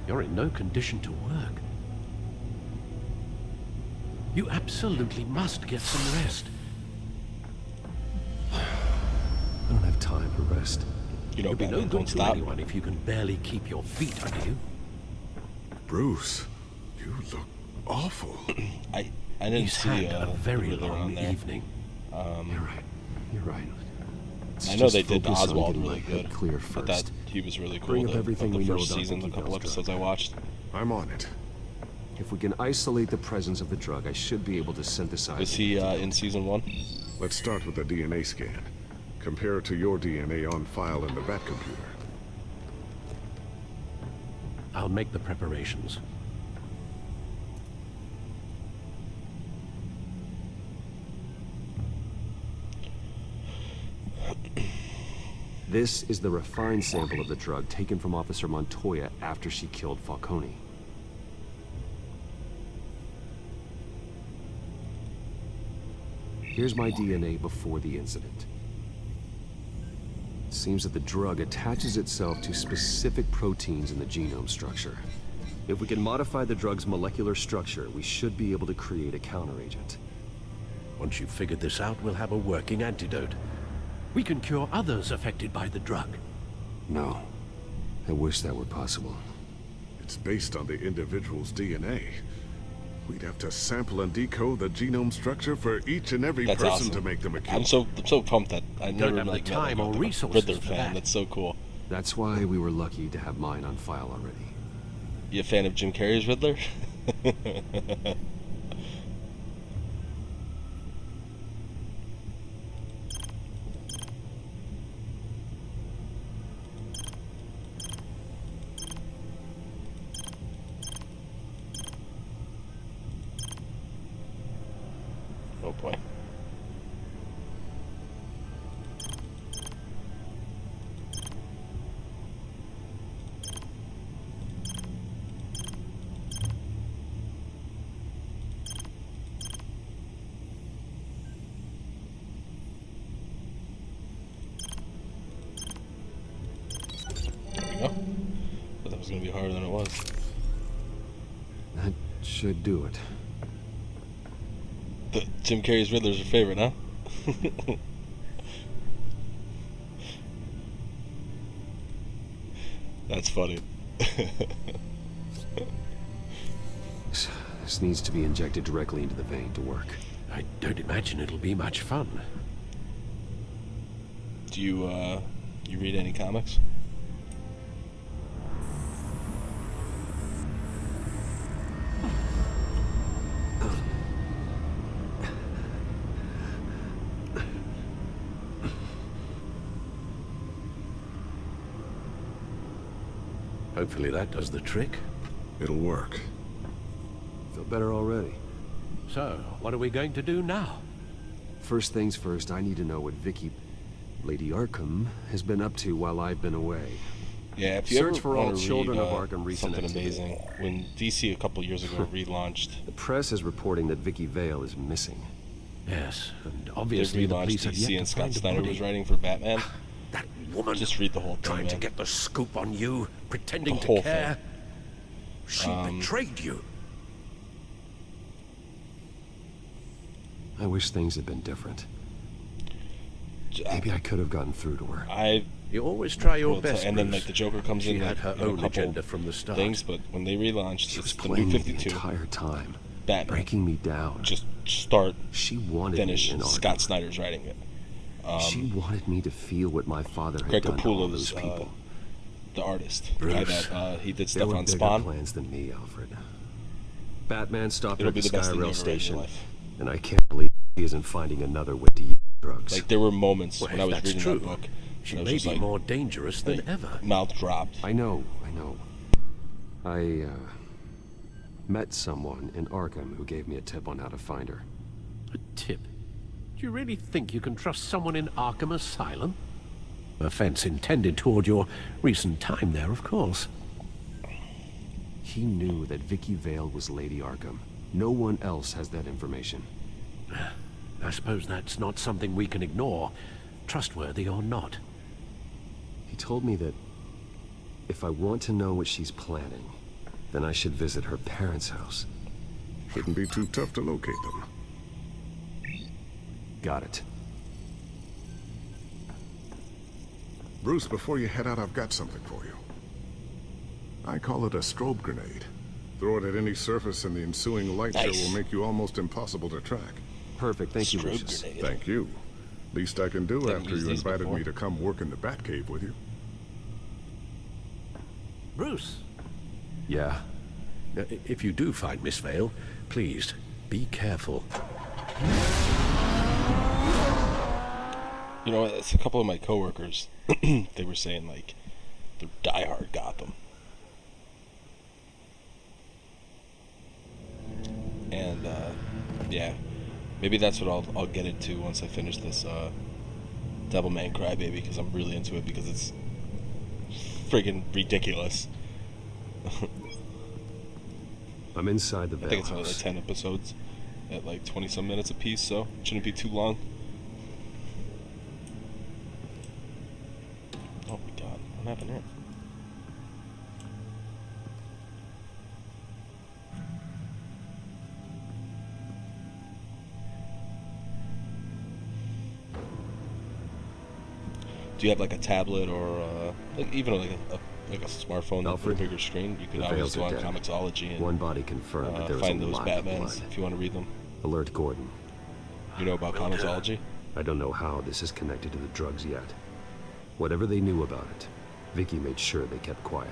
You're in no condition to work. You absolutely must get some rest. I don't have time to rest. You know, You'll be no Batman, good don't to stop. anyone if you can barely keep your feet under you. Bruce, you look awful. I didn't He's see had a very Riddler on long there. evening. You're right. You're right. I know they did focus on Oswald getting really my head good. clear I thought first. he was really cool. Bring up everything the we know first about season, the Vicky couple Vale's episodes drug. I watched. I'm on it. If we can isolate the presence of the drug, I should be able to synthesize Was it. he in season 1? Let's start with the DNA scan. Compare it to your DNA on file in the Bat computer. I'll make the preparations. This is the refined sample of the drug taken from Officer Montoya after she killed Falcone. Here's my DNA before the incident. It seems that the drug attaches itself to specific proteins in the genome structure. If we can modify the drug's molecular structure, we should be able to create a counteragent. Once you've figured this out, we'll have a working antidote. We can cure others affected by the drug. No. I wish that were possible. It's based on the individual's DNA. We'd have to sample and decode the genome structure for each and every That's person awesome. to make them a cure. I'm so pumped that I never have the like time met or like a resources Riddler for fan. that. That's so cool. That's why we were lucky to have mine on file already. You a fan of Jim Carrey's Riddler? Oh boy. There we go. Thought that was gonna be harder than it was. That should do it. Jim Carrey's Riddler's your favorite, huh? That's funny. This needs to be injected directly into the vein to work. I don't imagine it'll be much fun. Do you you read any comics? Hopefully that does the trick. It'll work. Feel better already. So, what are we going to do now? First things first, I need to know what Vicky, Lady Arkham, has been up to while I've been away. Yeah, if you Search ever for all wanna children read, of Arkham recent something activity. amazing, when DC a couple years ago relaunched, The press is reporting that Vicky Vale is missing. Yes, and they obviously the police relaunched have DC yet and to Scott find a Snyder body. was writing for Batman. That woman Just read the whole thing, trying to man. get the scoop on you, pretending The to whole care. thing. She betrayed you. I wish things had been different. Maybe I could have gotten through to her. You always try your Well, best, and then Bruce. like the Joker comes She in, had like, her in a own couple agenda from the start. things, but when they relaunched, She was it's the playing new me 52. the entire time, Batman. breaking me down. Just start, She wanted finish. me in Scott Arkham. Snyder's writing it. She wanted me to feel what my father had Greg done to all Capullo those was people. the artist, the guy Bruce. that he did There stuff were on bigger Spawn. plans than me, Alfred. Batman stopped her It'll at be the the best thing you Skyrail ever read in your station, life. and I can't believe he isn't finding another way to use drugs. Like there were moments Well, when I if was that's reading true, that book, she and I was may just be like, more dangerous than ever. mouth dropped. I know. I met someone in Arkham who gave me a tip on how to find her. A tip? Do you really think you can trust someone in Arkham Asylum? Offense intended toward your recent time there, of course. He knew that Vicky Vale was Lady Arkham. No one else has that information. I suppose that's not something we can ignore, trustworthy or not. He told me that if I want to know what she's planning, Then I should visit her parents' house. Shouldn't be too tough to locate them. Got it. Bruce, before you head out, I've got something for you. I call it a strobe grenade. Throw it at any surface and the ensuing light show Nice. will make you almost impossible to track. Perfect, thank you, Strobe Lucius. grenade. Thank you. Least I can do Haven't after used you these invited before. me to come work in the Batcave with you. Bruce, Yeah? if you do find Miss Vale, please, be careful. You know, it's a couple of my coworkers. They were saying like they're diehard Gotham, and yeah, maybe that's what I'll get into once I finish this Devilman Crybaby, because I'm really into it because it's friggin' ridiculous. I'm inside the I Vale think it's only like house. 10 episodes at like 20-some minutes a piece, so it shouldn't be too long. Oh my god, what happened here? Do you have like a tablet or like even like a smartphone with a Alfred, bigger screen? You could the always Vales go are on dead. Comixology and One body confirmed that there was find a those lot of Batmans blood. if you want to read them. Alert Gordon. You know about Comixology? I don't know how this is connected to the drugs yet. Whatever they knew about it, Vicky made sure they kept quiet.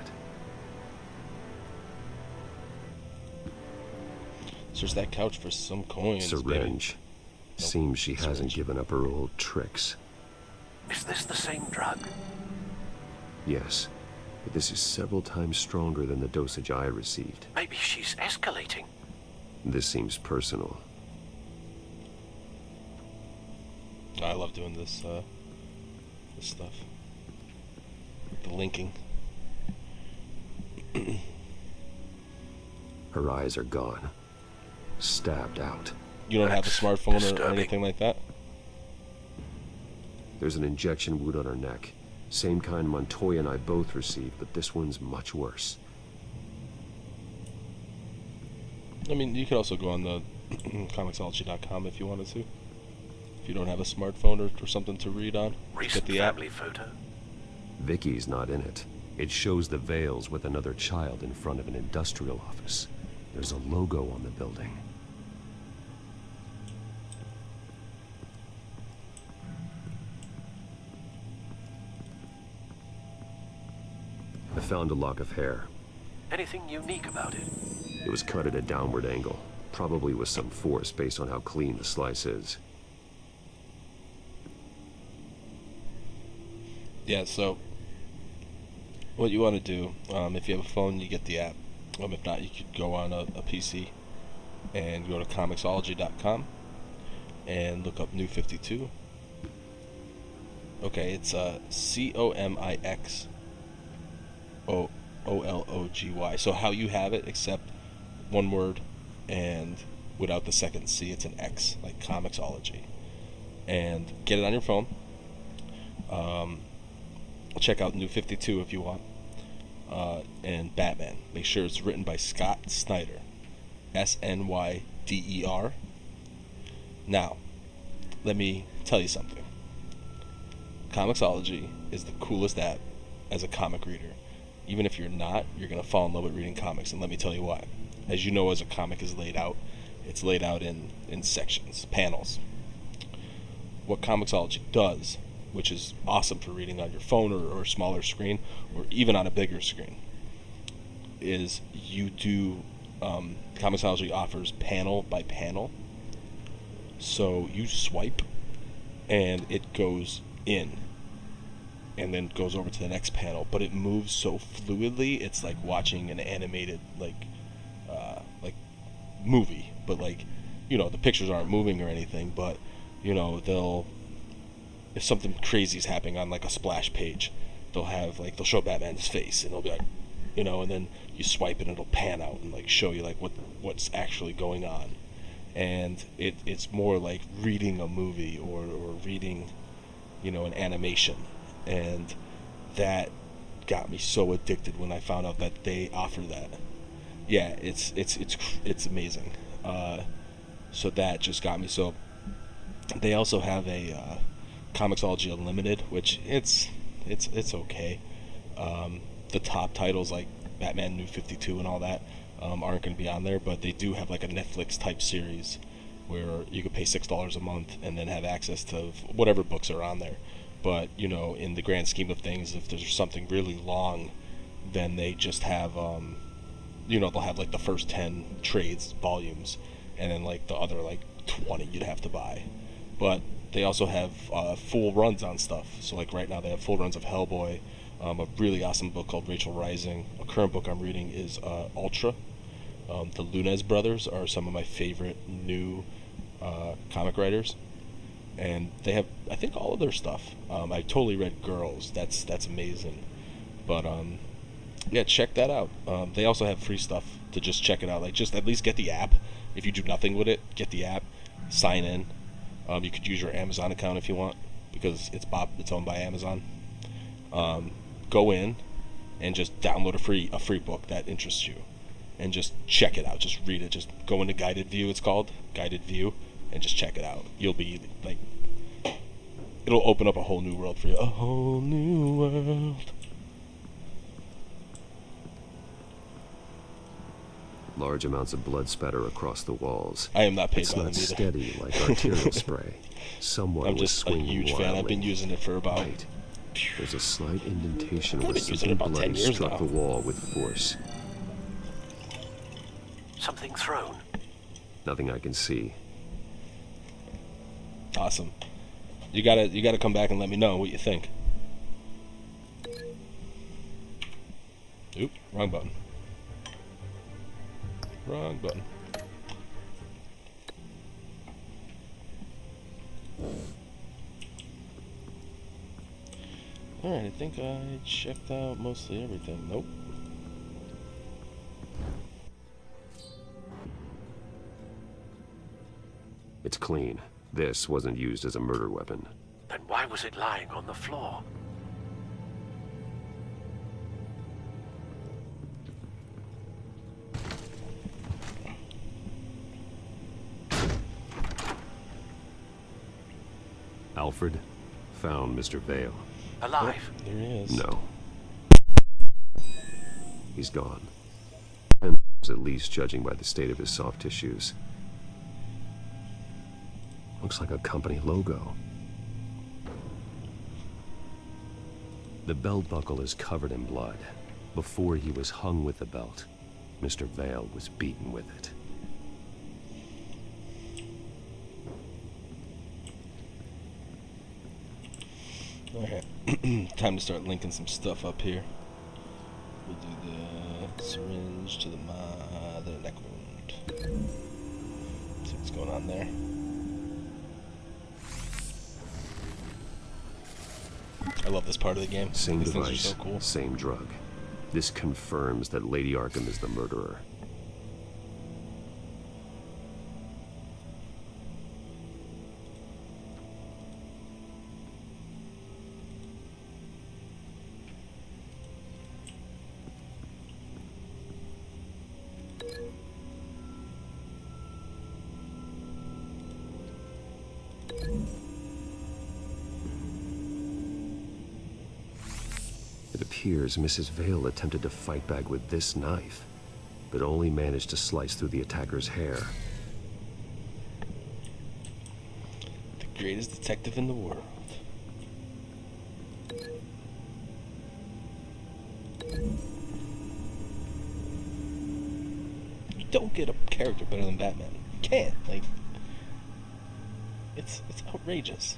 Search that couch for some coins. baby. Syringe. Seems she hasn't Syringe. given up her old tricks. Is this the same drug? Yes, but this is several times stronger than the dosage I received. Maybe she's escalating. This seems personal. I love doing this stuff. The linking. Her eyes are gone. Stabbed out. You don't have a That's smartphone or disturbing. anything like that? There's an injection wound on her neck. Same kind Montoya and I both received, but this one's much worse. I mean, you could also go on the Comixology.com if you wanted to. If you don't have a smartphone or something to read on, get Recent the app. family photo. Vicky's not in it. It shows the Vales with another child in front of an industrial office. There's a logo on the building. I found a lock of hair. Anything unique about it? It was cut at a downward angle, probably with some force based on how clean the slice is. Yeah, so what you want to do, if you have a phone, you get the app. If not, you could go on a PC and go to Comixology.com and look up New 52. Okay, it's Comixollogy. So how you have it, except one word and without the second C, it's an X, like Comixology. And get it on your phone. Check out New 52 if you want. And Batman. Make sure it's written by Scott Snyder. Snyder. Now, let me tell you something. Comixology is the coolest app as a comic reader. Even if you're not, you're going to fall in love with reading comics, and let me tell you why. As you know, as a comic is laid out, it's laid out in sections, panels. What Comixology does, which is awesome for reading on your phone or a smaller screen, or even on a bigger screen, is you do, Comixology offers panel by panel. So you swipe, and it goes in, and then goes over to the next panel, but it moves so fluidly, it's like watching an animated, like movie, but like, you know, the pictures aren't moving or anything, but, you know, if something crazy is happening on like a splash page, they'll show Batman's face, and they'll be like, you know, and then you swipe and it'll pan out and like show you like what's actually going on, and it's more like reading a movie or reading, you know, an animation, and that got me so addicted when I found out that they offer that. yeah, it's amazing. So that just got me. So they also have a Comixology Unlimited, which it's okay. The top titles like Batman New 52 and all that aren't going to be on there, but they do have like a Netflix type series where you could pay $6 a month and then have access to whatever books are on there. But you know, in the grand scheme of things, if there's something really long, then they just have you know, they'll have like the first 10 trades volumes, and then like the other like 20 you'd have to buy. But they also have full runs on stuff. So like right now they have full runs of Hellboy, a really awesome book called Rachel Rising. A current book I'm reading is Ultra. The Lunez brothers are some of my favorite new comic writers, and they have, I think, all of their stuff. I totally read Girls. That's amazing. But yeah, check that out. They also have free stuff to just check it out. Like, just at least get the app. If you do nothing with it, get the app, sign in. You could use your Amazon account if you want, because it's owned by Amazon. Go in and just download a free book that interests you, and just check it out. Just read it. Just go into Guided View. It's called Guided View, and just check it out. You'll be like, it'll open up a whole new world for you. A whole new world. Large amounts of blood spatter across the walls. I am not paid It's by them not either. steady like arterial spray. Someone I'm was just a swinging huge fan. wildly. I've been using it for about. Right. There's a slight indentation I've where been using it something about 10 bloody years struck now. the wall with force. Something thrown. Nothing I can see. Awesome. You gotta come back and let me know what you think. Oop, wrong button. Wrong button. Alright, I think I checked out mostly everything. Nope. It's clean. This wasn't used as a murder weapon. Then why was it lying on the floor? Alfred found Mr. Vale. Alive. There he is. No. He's gone. And at least judging by the state of his soft tissues. Looks like a company logo. The belt buckle is covered in blood. Before he was hung with the belt, Mr. Vale was beaten with it. Alright. Time to start linking some stuff up here. We'll do the syringe to the neck wound. See what's going on there. I love this part of the game. Same These things are device, so cool. same drug. This confirms that Lady Arkham is the murderer. It appears Mrs. Vale attempted to fight back with this knife, but only managed to slice through the attacker's hair. The greatest detective in the world. You don't get a character better than Batman. You can't. Like, it's outrageous.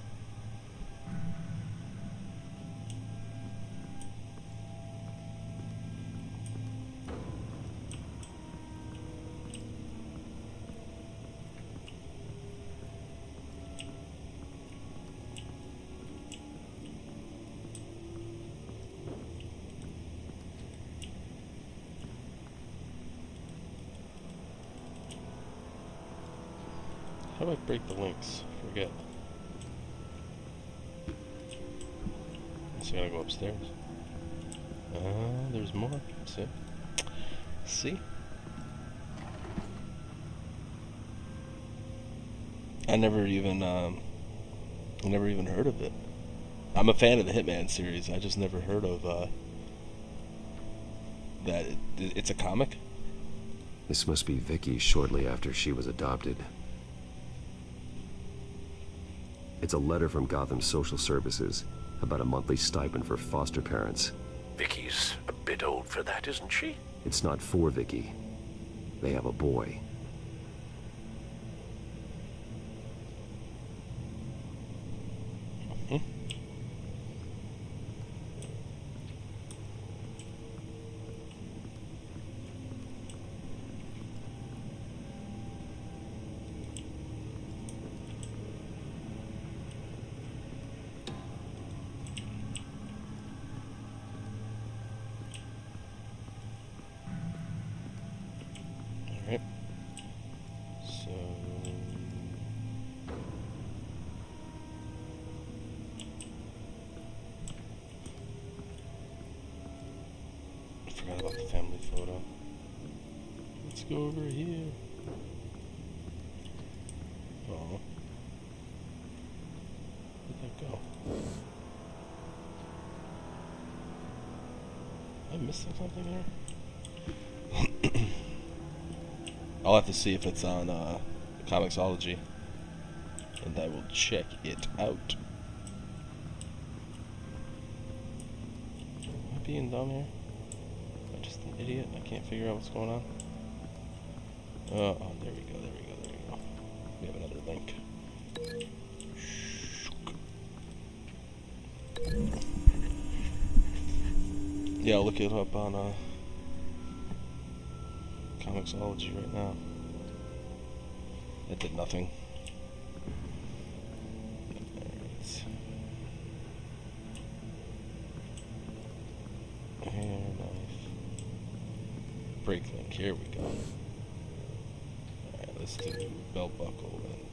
How do I break the links? Forget. So I gotta go upstairs. There's more. See? See? I never even heard of it. I'm a fan of the Hitman series. I just never heard of that. It's a comic. This must be Vicky shortly after she was adopted. It's a letter from Gotham Social Services about a monthly stipend for foster parents. Vicky's a bit old for that, isn't she? It's not for Vicky. They have a boy. Alright. So... I forgot about the family photo. Let's go over here. Oh. Where'd that go? Am I missing something here? I'll have to see if it's on Comixology, and I will check it out. Am I being dumb here? Am I just an idiot? I can't figure out what's going on. Oh, there we go, there we go, there we go. We have another link. Yeah, I'll look it up on Comixology right now. That did nothing. Alright. Hair knife. Break link, here we go. Alright, let's do belt buckle and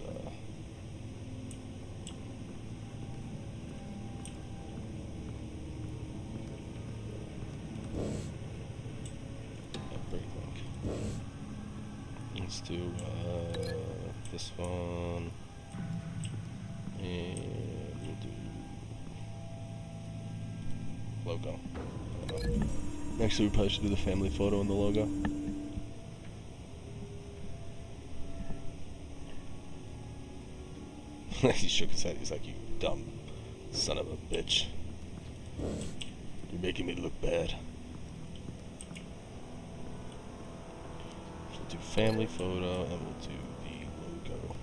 break link. Let's do this one, and we'll do logo. Actually, we probably should do the family photo and the logo. He shook his head. He's like, "You dumb son of a bitch. You're making me look bad." We'll do family photo and we'll do the logo.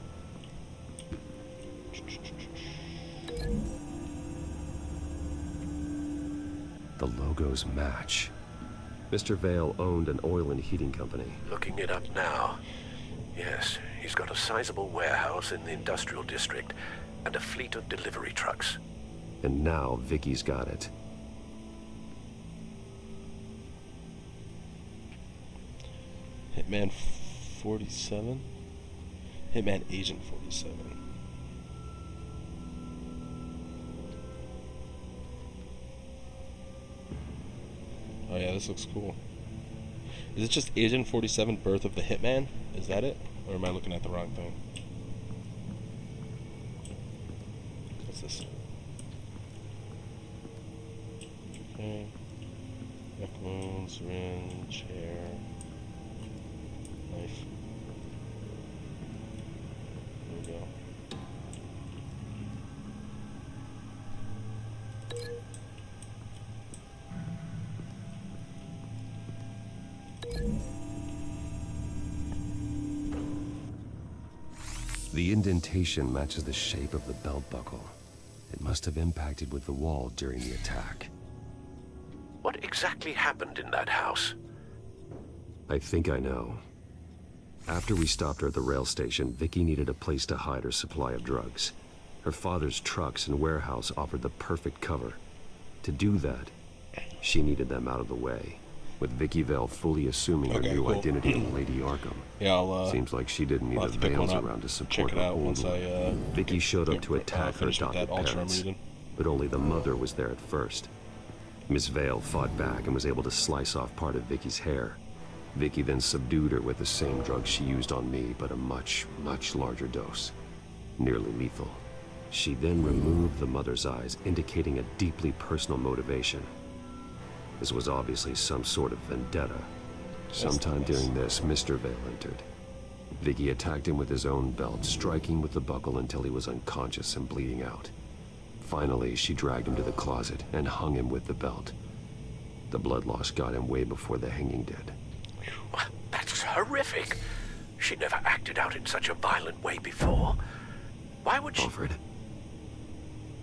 The logos match. Mr. Vale owned an oil and heating company. Looking it up now. Yes, he's got a sizable warehouse in the industrial district and a fleet of delivery trucks. And now Vicky's got it. Hitman 47? Hitman Agent 47. Oh yeah, this looks cool. Is it just Agent 47 Birth of the Hitman? Is that it? Or am I looking at the wrong thing? What's this? Okay. Neck wound, syringe, hair, knife. There we go. The indentation matches the shape of the belt buckle. It must have impacted with the wall during the attack. What exactly happened in that house? I think I know. After we stopped her at the rail station, Vicky needed a place to hide her supply of drugs. Her father's trucks and warehouse offered the perfect cover. To do that, she needed them out of the way. With Vicky Vale fully assuming her new identity of Lady Arkham. Yeah, I'll Seems like she didn't need I'll the have to pick one Vales up. around to support Check it her out old once I Vicky showed up to attack her finish with adopted that Ultra I'm parents, reading. but only the mother was there at first. Miss Vale fought back and was able to slice off part of Vicky's hair. Vicky then subdued her with the same drug she used on me, but a much, much larger dose. nearly lethal. She then removed the mother's eyes, indicating a deeply personal motivation. This was obviously some sort of vendetta. Sometime during this, Mr. Vale entered. Vicky attacked him with his own belt, striking with the buckle until he was unconscious and bleeding out. Finally, she dragged him to the closet and hung him with the belt. The blood loss got him way before the hanging did. That's horrific. She never acted out in such a violent way before. Why would she... Alfred,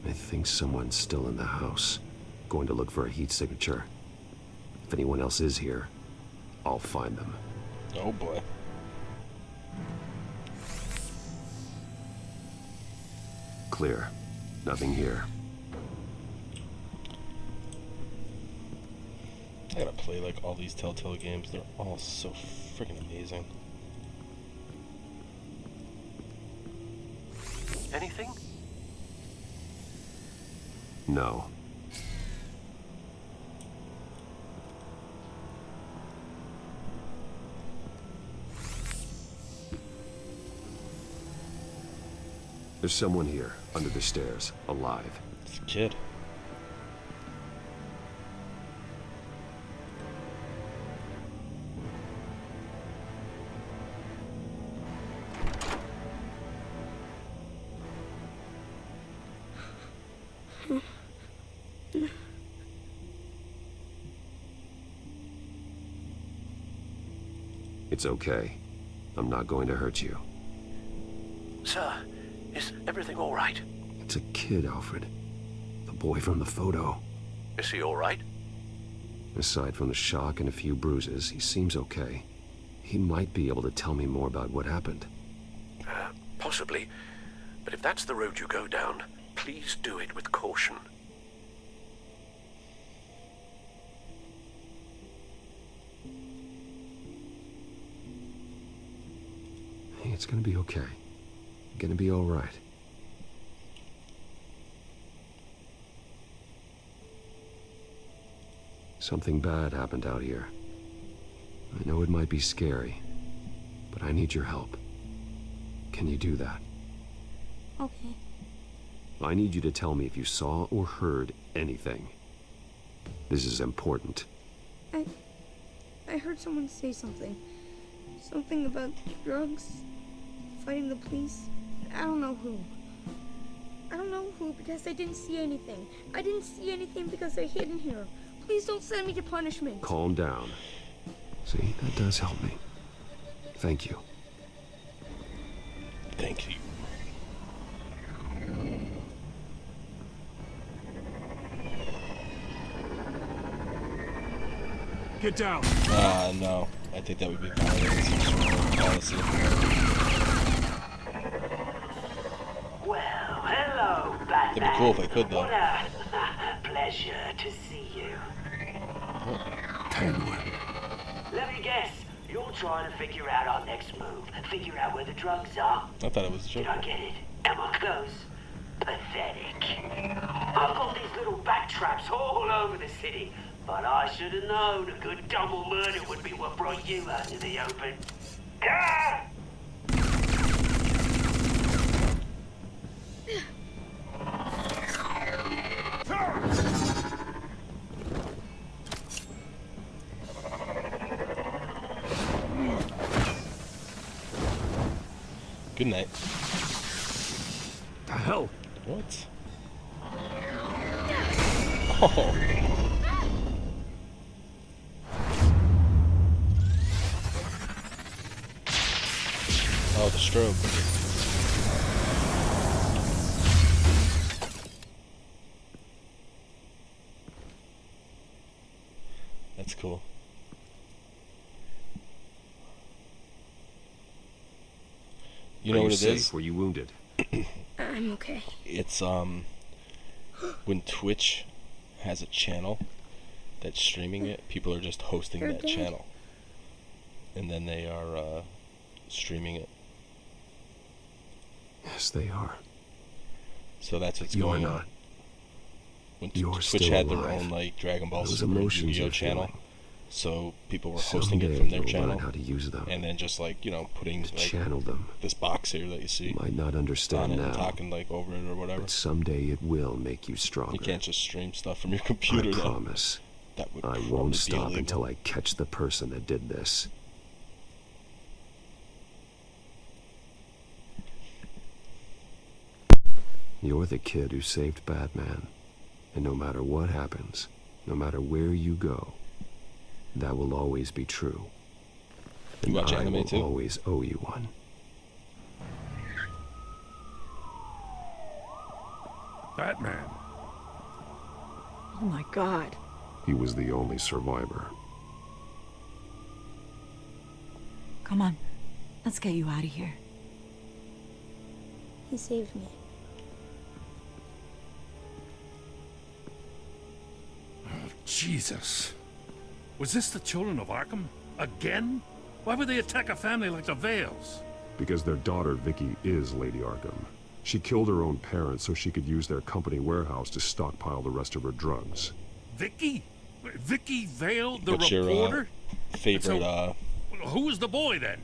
I think someone's still in the house, going to look for a heat signature. If anyone else is here, I'll find them. Oh boy. Clear. Nothing here. I gotta play like all these Telltale games. They're all so freaking amazing. Anything? No. There's someone here, under the stairs, alive. It's a kid. It's okay. I'm not going to hurt you. Sir, is everything all right? It's a kid, Alfred. The boy from the photo. Is he all right? Aside from the shock and a few bruises, he seems okay. He might be able to tell me more about what happened. Possibly. But if that's the road you go down, please do it with caution. Hey, it's gonna be okay. Gonna be all right. Something bad happened out here. I know it might be scary, but I need your help. Can you do that? Okay. I need you to tell me if you saw or heard anything. This is important. I heard someone say something. Something about drugs, fighting the police. I don't know who. I don't know who because I didn't see anything. I didn't see anything because they're hidden here. Please don't send me to punishment. Calm down. See, that does help me. Thank you. Thank you. Get down! No. I think that would be violating some sort of policy. Well, hello, Batman. It'd be cool if I could, though. What a pleasure to see you. Penguin. Let me guess. You're trying to figure out our next move. Figure out where the drugs are. I thought it was a Did joke. I get it? Am I close? Pathetic. I've got these little back traps all over the city. But I should have known a good double murder would be what brought you out into the open. Ah! Good night. The hell? What? Oh. Oh, the stroke. That's cool. You know Are what you it safe? is? Were you wounded? I'm okay. It's when Twitch has a channel that's streaming it, people are just hosting You're that dead. channel. And then they are streaming it. Yes, they are. So that's what's You are going not. on. When You're Twitch still had their alive. own like Dragon Ball Those Super and emotions Yu-Gi-Oh you're channel. feeling. So people were hosting Someday it from their you'll channel, learn how to use them. and then just like, you know, putting To like channel them. this box here that you see You might not on understand it and now, talking like over it or whatever. but someday it will make you stronger. You can't just stream stuff from your I computer though. promise. That would I probably won't be stop illegal. until I catch the person that did this. You're the kid who saved Batman. And no matter what happens, no matter where you go, that will always be true. And You watch I anime will too? always owe you one. Batman. Oh my God. He was the only survivor. Come on. Let's get you out of here. He saved me. Oh, Jesus. Was this the children of Arkham? Again? Why would they attack a family like the Vales? Because their daughter, Vicky, is Lady Arkham. She killed her own parents so she could use their company warehouse to stockpile the rest of her drugs. Vicky? Vicky Vale, the What's your reporter? favorite Who was the boy then?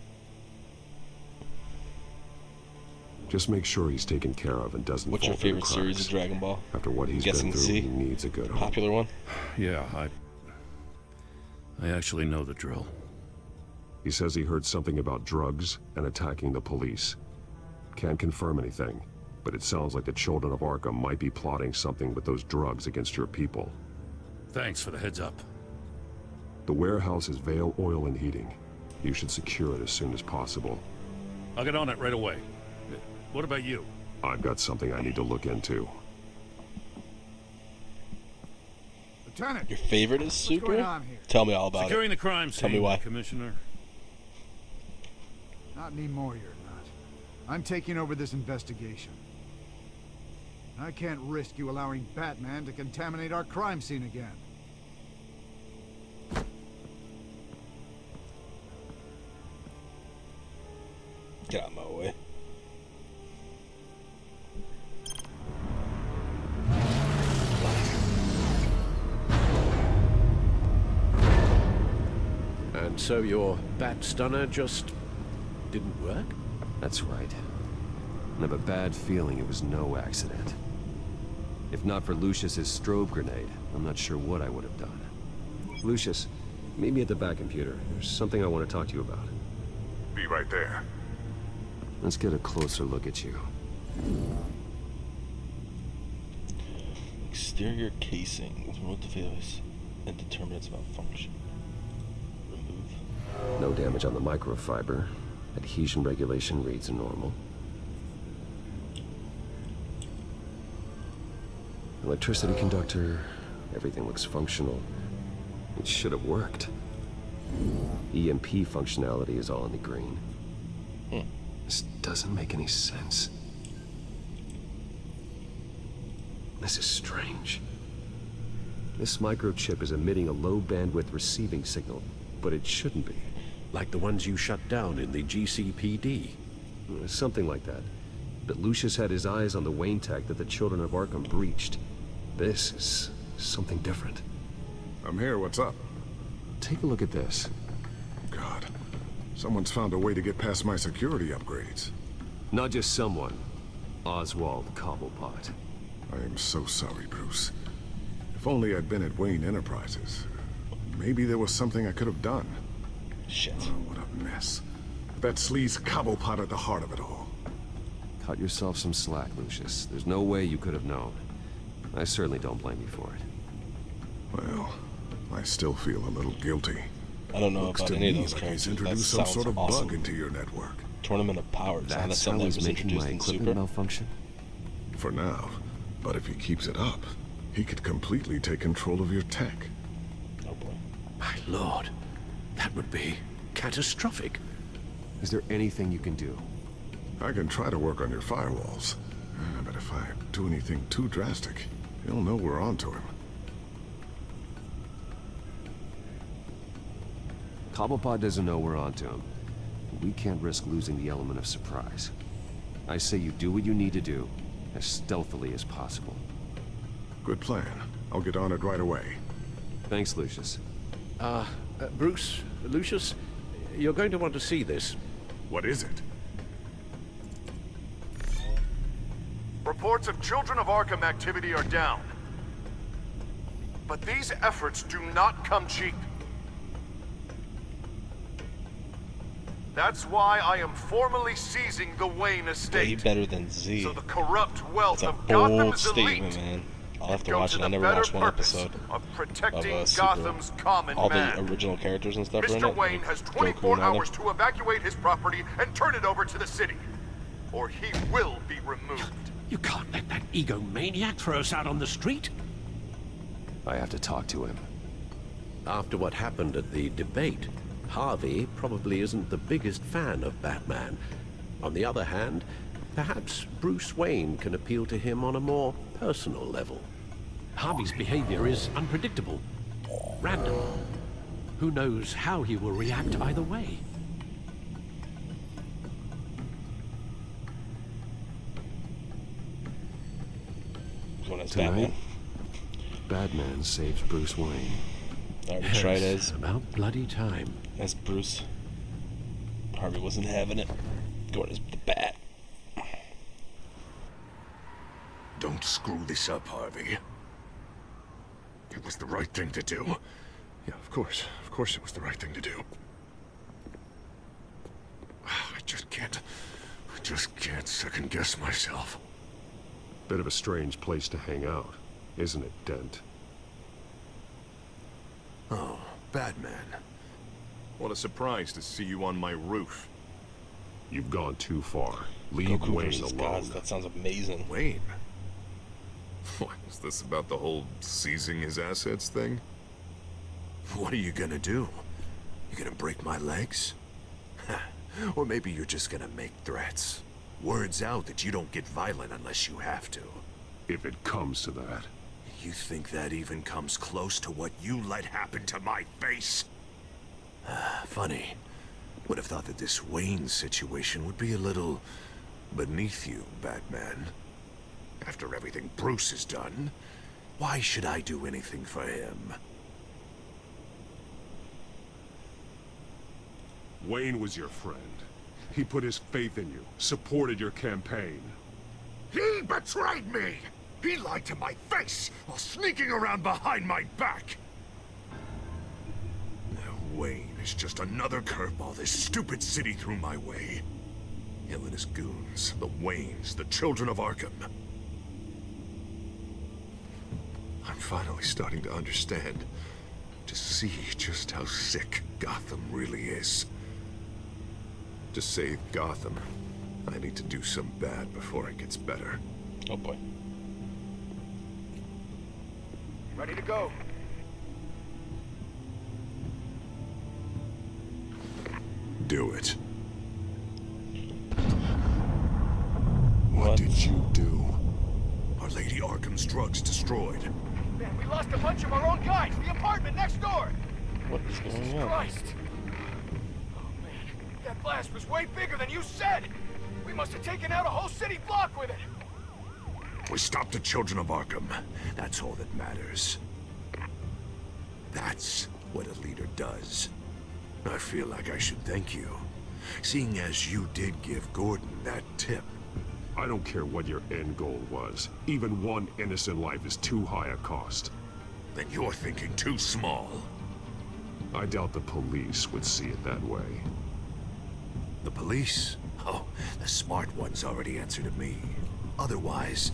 Just make sure he's taken care of and doesn't what's your fall through the favorite series of cracks. Dragon Ball? After what he's Guessing been through, C? he needs a good home. Popular one? Yeah, I actually know the drill. He says he heard something about drugs and attacking the police. Can't confirm anything, but it sounds like the children of Arkham might be plotting something with those drugs against your people. Thanks for the heads up. The warehouse is Vale Oil and Heating. You should secure it as soon as possible. I'll get on it right away. What about you? I've got something I need to look into. Lieutenant, Your favorite is what's Super? going on here? Tell me all about Securing it. the crime scene, Tell me why. Commissioner. Not anymore, you're not. I'm taking over this investigation. I can't risk you allowing Batman to contaminate our crime scene again. Get out of my way. And so your bat stunner just didn't work? That's right. I have a bad feeling it was no accident. If not for Lucius's strobe grenade, I'm not sure what I would have done. Lucius, meet me at the back computer. There's something I want to talk to you about. Be right there. Let's get a closer look at you. Exterior casing is removed the failures and determine its malfunction. Remove. No damage on the microfiber. Adhesion regulation reads normal. Electricity conductor, everything looks functional. It should have worked. EMP functionality is all in the green. This doesn't make any sense. This is strange. This microchip is emitting a low bandwidth receiving signal, but it shouldn't be. Like the ones you shut down in the GCPD? Something like that. But Lucius had his eyes on the Wayne tech that the children of Arkham breached. This is something different. I'm here, what's up? Take a look at this. God, someone's found a way to get past my security upgrades. Not just someone. Oswald Cobblepot. I am so sorry, Bruce. If only I'd been at Wayne Enterprises. Maybe there was something I could have done. Shit. Oh, what a mess. That sleaze Cobblepot at the heart of it all. Cut yourself some slack, Lucius. There's no way you could have known. I certainly don't blame you for it. Well, I still feel a little guilty. I don't know Looks about to any of me those like he's characters. That introduced some sounds sort of awesome. bug into your network. Tournament of Powers. That's That's how something that he's was making introduced my in equipment Super. malfunction? For now. But if he keeps it up, he could completely take control of your tech. Oh boy. My lord, that would be catastrophic. Is there anything you can do? I can try to work on your firewalls. But if I do anything too drastic, he'll know we're onto him. Cobblepot doesn't know we're onto him. We can't risk losing the element of surprise. I say you do what you need to do, as stealthily as possible. Good plan. I'll get on it right away. Thanks, Lucius. Bruce, Lucius, you're going to want to see this. What is it? Reports of Children of Arkham activity are down. But these efforts do not come cheap. That's why I am formally seizing the Wayne estate. Way better than Z. So the corrupt wealth That's a of Gotham's bold elite statement, man. I'll have to watch it. I never watched one episode of protecting of Gotham's common all man. the original characters and stuff are in Mr. it. Wayne like has Goku 24 and all them. hours to evacuate his property and turn it over to the city, or he will be removed. You can't let that egomaniac throw us out on the street. I have to talk to him. After what happened at the debate, Harvey probably isn't the biggest fan of Batman. On the other hand, perhaps Bruce Wayne can appeal to him on a more personal level. Harvey's behavior is unpredictable, random. Who knows how he will react either way? Going as Tonight, Batman. Batman saves Bruce Wayne. I already tried as About bloody time. Bruce. Harvey wasn't having it. Going as the Bat. Don't screw this up, Harvey. It was the right thing to do. Yeah, of course. Of course it was the right thing to do. I just can't second guess myself. Bit of a strange place to hang out, isn't it, Dent? Oh, Batman. What a surprise to see you on my roof. You've gone too far. Leave Goku Wayne versus alone. gods. That sounds amazing. Wayne? What, is this about the whole seizing his assets thing? What are you gonna do? You gonna break my legs? Or maybe you're just gonna make threats. Words out that you don't get violent unless you have to. If it comes to that. You think that even comes close to what you let happen to my face? Funny. Would have thought that this Wayne situation would be a little beneath you, Batman. After everything Bruce has done, why should I do anything for him? Wayne was your friend. He put his faith in you, supported your campaign. He betrayed me! He lied to my face while sneaking around behind my back! Now Wayne is just another curveball this stupid city threw my way. Him and his goons, the Waynes, the Children of Arkham. I'm finally starting to understand, to see just how sick Gotham really is. To save Gotham, I need to do some bad before it gets better. Oh boy. Ready to go. Do it. What? What did you do? Our Lady Arkham's drugs destroyed. Man, we lost a bunch of our own guys. The apartment next door. What is going on? Christ. Oh, man. That blast was way bigger than you said. We must have taken out a whole city block with it. We stopped the Children of Arkham. That's all that matters. That's what a leader does. I feel like I should thank you, seeing as you did give Gordon that tip. I don't care what your end goal was. Even one innocent life is too high a cost. Then you're thinking too small. I doubt the police would see it that way. The police? Oh, the smart ones already answered me. Otherwise,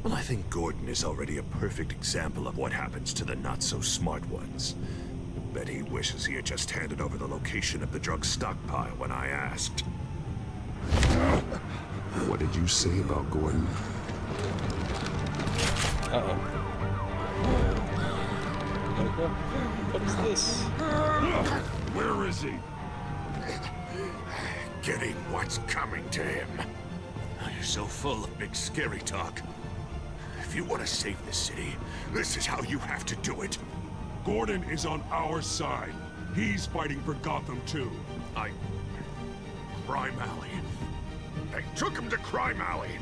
well, I think Gordon is already a perfect example of what happens to the not-so-smart ones. Bet he wishes he had just handed over the location of the drug stockpile when I asked. What did you say about Gordon? Uh-oh. We gotta go. What is this? Where is he? Getting what's coming to him. You're so full of big scary talk. If you want to save the city, this is how you have to do it. Gordon is on our side. He's fighting for Gotham too. Crime Alley. They took him to Crime Alley.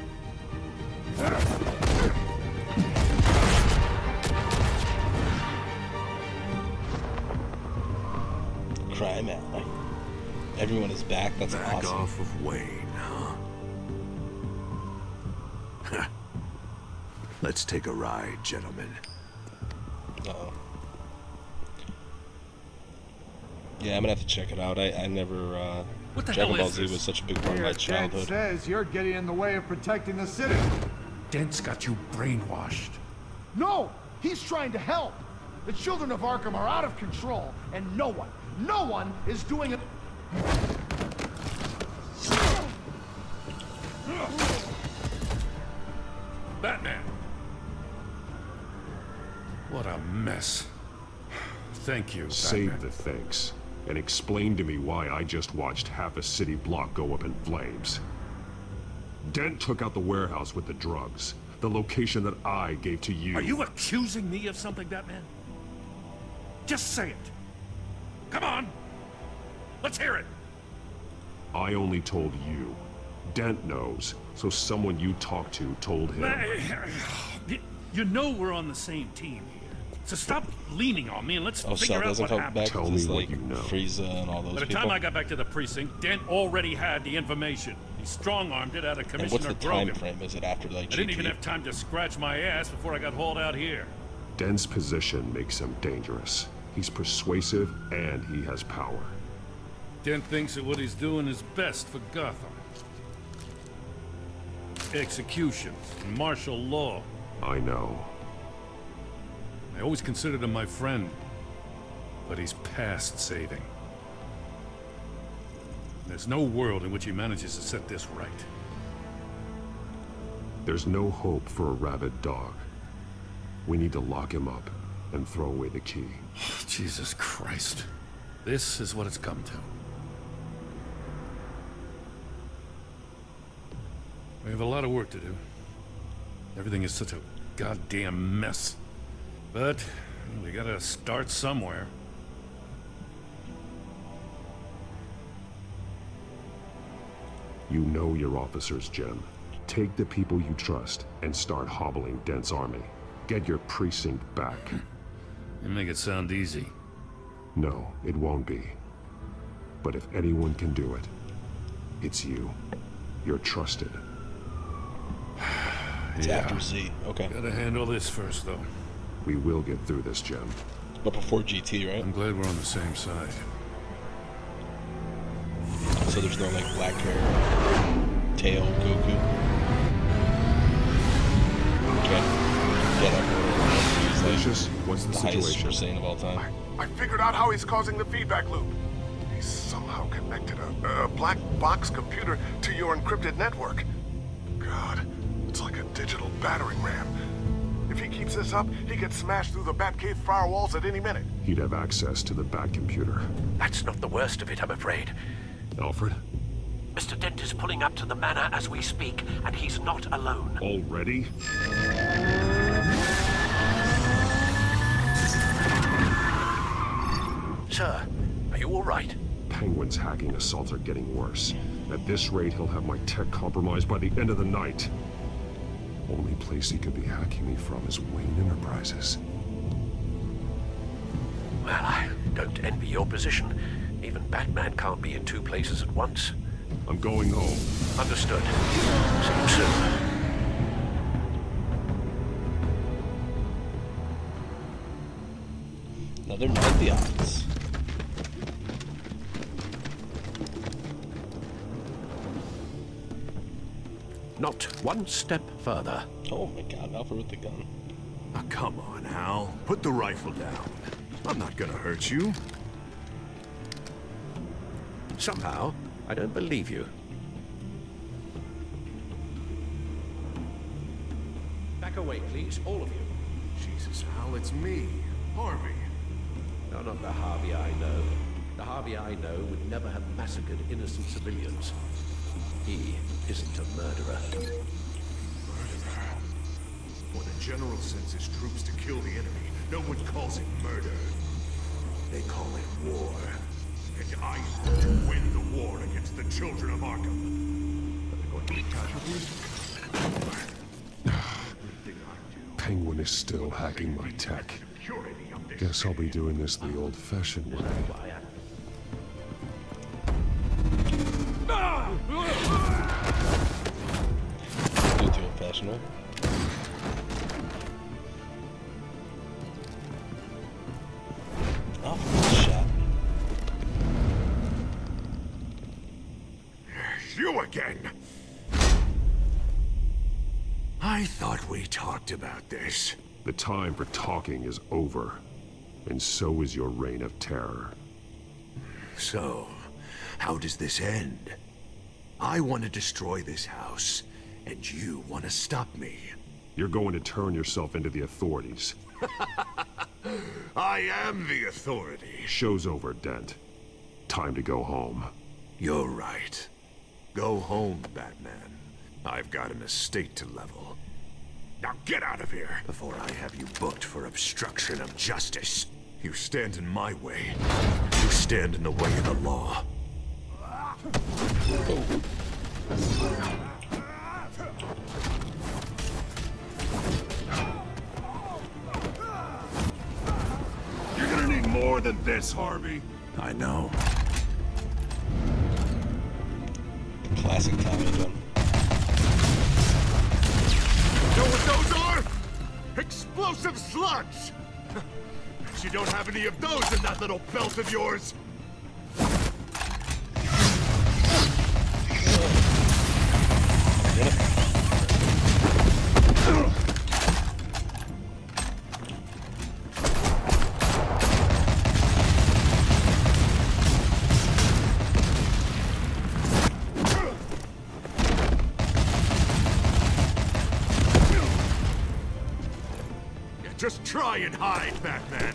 crime ally. Everyone is back. That's Back awesome. off of Wayne, huh? Let's take a ride, gentlemen. Uh-oh. Yeah, I'm gonna have to check it out. I never, What the Dragon hell Ball is Z this? was such a big part of my Dent childhood. says you're getting in the way of protecting the city. Dent's got you brainwashed. No! He's trying to help! The children of Arkham are out of control, and no one is doing it. Batman! What a mess. Thank you, Save Batman. the thanks, and explain to me why I just watched half a city block go up in flames. Dent took out the warehouse with the drugs, the location that I gave to you. Are you accusing me of something, Batman? Just say it. Come on! Let's hear it! I only told you. Dent knows, so someone you talked to told him. You know we're on the same team here. So stop leaning on me and let's Oh, figure Cell out doesn't what come happened. back. Tell It's me what like you know. Frieza and all those By the people. time I got back to the precinct, Dent already had the information. He strong-armed it out of And what's Commissioner the time Grogan. frame? Is it after like I didn't even GP? have time to scratch my ass before I got hauled out here. Dent's position makes him dangerous. He's persuasive and he has power. Dent thinks that what he's doing is best for Gotham. Execution, and martial law. I know. I always considered him my friend, but he's past saving. There's no world in which he manages to set this right. There's no hope for a rabid dog. We need to lock him up and throw away the key. Jesus Christ. This is what it's come to. We have a lot of work to do. Everything is such a goddamn mess. But we gotta start somewhere. You know your officers, Jim. Take the people you trust and start hobbling Dent's army. Get your precinct back. You make it sound easy. No, it won't be. But if anyone can do it, it's you. You're trusted. It's after Z. Okay. Gotta handle this first, though. We will get through this, Jim. But before GT, right? I'm glad we're on the same side. So there's no like black hair, tail, Goku. Okay. Get up. He's like Lucius, what's the the highest situation? Super Saiyan of all time. I figured out how he's causing the feedback loop. He's somehow connected a black box computer to your encrypted network. God, it's like a digital battering ram. If he keeps this up, he could smash through the Batcave firewalls at any minute. He'd have access to the Bat computer. That's not the worst of it, I'm afraid. Alfred? Mr. Dent is pulling up to the manor as we speak, and he's not alone. Already? Sir, are you all right? Penguin's hacking assaults are getting worse. At this rate, he'll have my tech compromised by the end of the night. Only place he could be hacking me from is Wayne Enterprises. Well, I don't envy your position. Even Batman can't be in two places at once. I'm going home. Understood. See you soon. Another night the odds. Not one step further. Oh my god, Alfred with the gun. Oh, come on, Hal. Put the rifle down. I'm not gonna hurt you. Somehow, I don't believe you. Back away, please, all of you. Jesus, Hal, it's me, Harvey. No, not the Harvey I know. The Harvey I know would never have massacred innocent civilians. He isn't a murderer. When the general sends his troops to kill the enemy, no one calls it murder. They call it war. And I hope to win the war against the children of Arkham. Are there going to be casualties? Everything I do. Penguin is still hacking my tech. Guess I'll be doing this the old-fashioned way. direction, right? Oh, shot. You again! I thought we talked about this. The time for talking is over, and so is your reign of terror. So, how does this end? I want to destroy this house, and you want to stop me. You're going to turn yourself into the authorities. I am the authority. Show's over, Dent. Time to go home. You're right. Go home, Batman. I've got an estate to level. Now get out of here before I have you booked for obstruction of justice. You stand in my way. You stand in the way of the law. You're gonna need more than this, Harvey. I know. Classic Tommy gun. Know what those are? Explosive slugs! You don't have any of those in that little belt of yours. Just try and hide, Batman.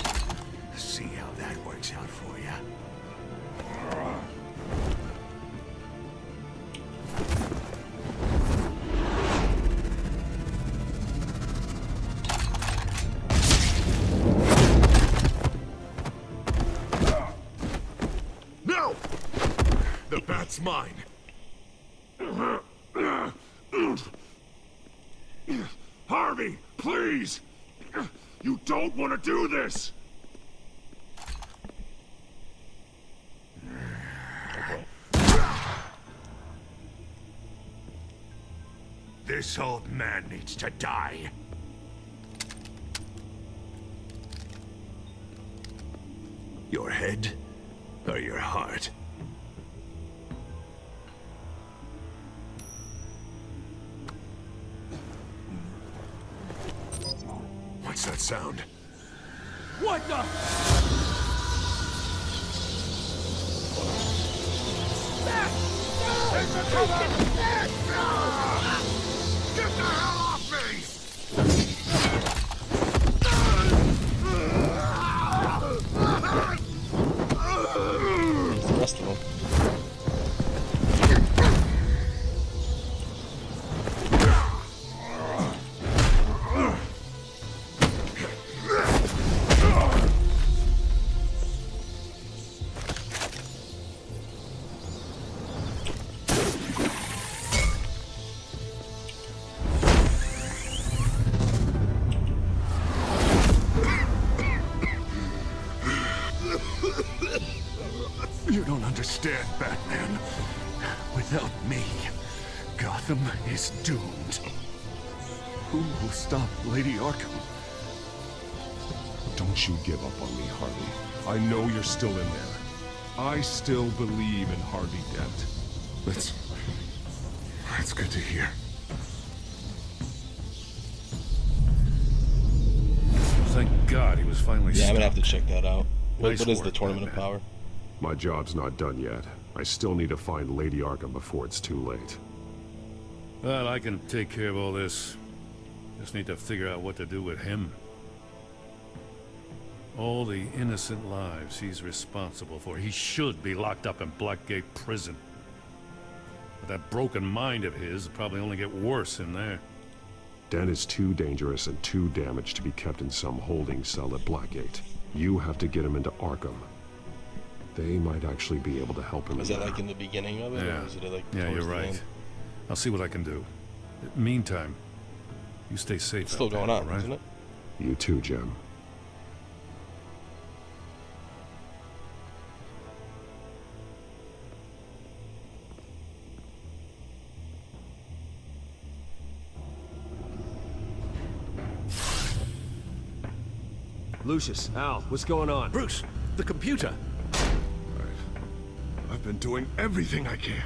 See how that works out for you. No! The bat's mine. Harvey, please! You don't want to do this! This old man needs to die. Your head or your heart? What's that sound? What the? Take the cover! Get the hell off me! There's the rest of them. You don't understand, Batman. Without me, Gotham is doomed. Who will stop Lady Arkham? Don't you give up on me, Harvey. I know you're still in there. I still believe in Harvey Dent. That's good to hear. Thank God he was finally Yeah, I'm gonna have to stopped. check that out. Nice What is the work, Tournament of Batman. Power? My job's not done yet. I still need to find Lady Arkham before it's too late. Well, I can take care of all this. Just need to figure out what to do with him. All the innocent lives he's responsible for. He should be locked up in Blackgate Prison. But that broken mind of his will probably only get worse in there. Dent is too dangerous and too damaged to be kept in some holding cell at Blackgate. You have to get him into Arkham. They might actually be able to help him. Is in that there. like in the beginning of it? Yeah. Or is it like Yeah, towards you're the right. end? I'll see what I can do. Meantime, you stay safe. It's still out there, going on, all right? isn't it? You too, Jim. Lucius, Al, what's going on? Bruce, the computer. I've been doing everything I can,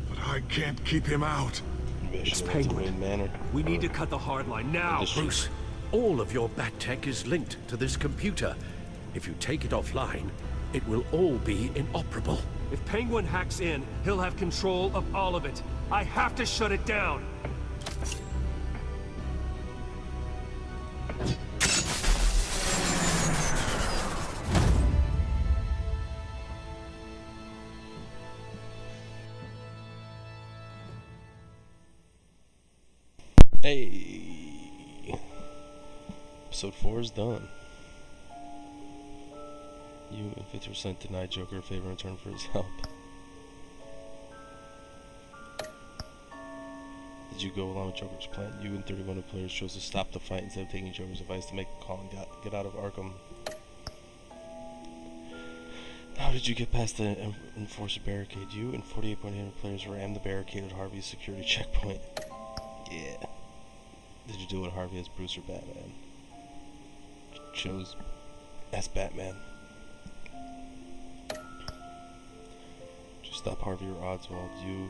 but I can't keep him out. It's Penguin. We need to cut the hard line now. Bruce, all of your bat tech is linked to this computer. If you take it offline, it will all be inoperable. If Penguin hacks in, he'll have control of all of it. I have to shut it down. Hey, episode 4 is done. You and 50% deny Joker a favor in return for his help. Did you go along with Joker's plan? You and 31 of players chose to stop the fight instead of taking Joker's advice to make a call and get out of Arkham. How did you get past the enforcer barricade? You and 48.8 players rammed the barricade at Harvey's security checkpoint. Yeah. Did you do it, Harvey, as Bruce or Batman? Chose as Batman. Just stop Harvey or Oswald. You.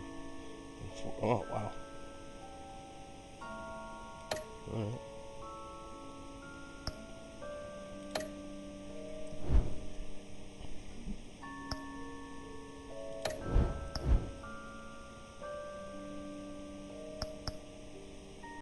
Oh, wow. Alright.